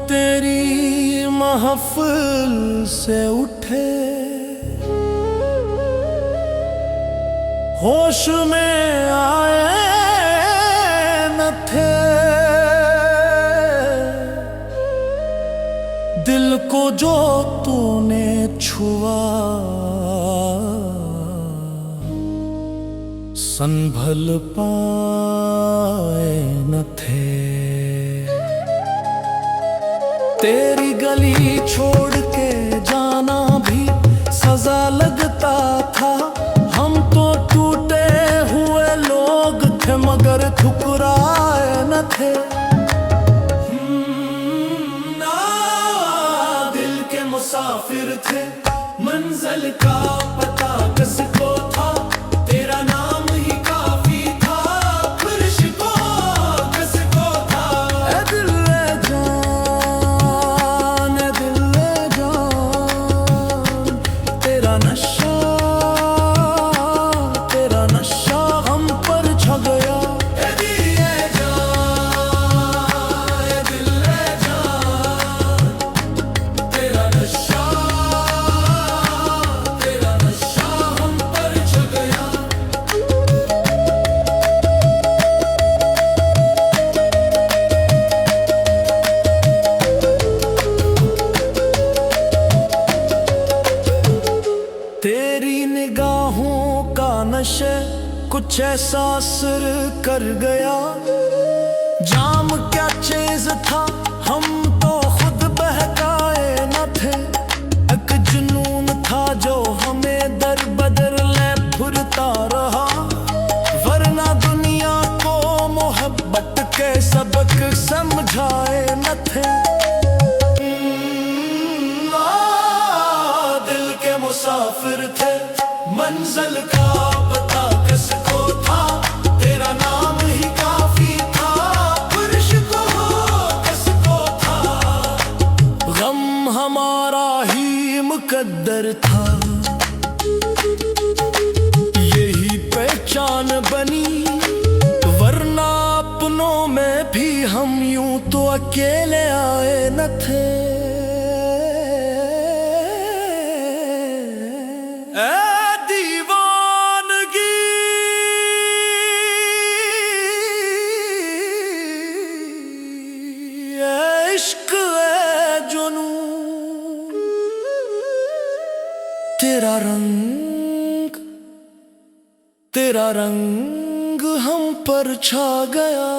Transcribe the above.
तेरी महफिल से उठे, होश में आए न थे, दिल को जो तूने छुआ संभल पाए न थे। तेरी गली छोड़ के जाना भी सजा लगता था। हम तो टूटे हुए लोग थे मगर ठुकराए न थे। दिल के मुसाफिर थे, मंजिल का पता किसको था। तेरा नाम ही काफी था, फर्श को किसको था। ए दिल ले जान, ए दिल ले जान, तेरा नशा हम पर छा गया। ए दिल ले जान, ए दिल ले जान, तेरा नशा हम पर छा गया। तेरी निगाहों का नशे कुछ ऐसा असर कर गया। जाम क्या चीज था, हम तो खुद बहकाए न थे। एक जुनून था जो हमें दर बदर ले फुरता रहा, वरना दुनिया को मोहब्बत के सबक समझाए न थे। दिल के मुसाफिर थे, मंजिल का पता किसको था। तेरा नाम ही काफी था, फर्श को किसको था। गम हमारा ही मुकद्दर था, यही पहचान बनी। वरना अपनों में भी हम यूं तो अकेले आए न थे। इश्क है जुनू, तेरा रंग हम पर छा गया।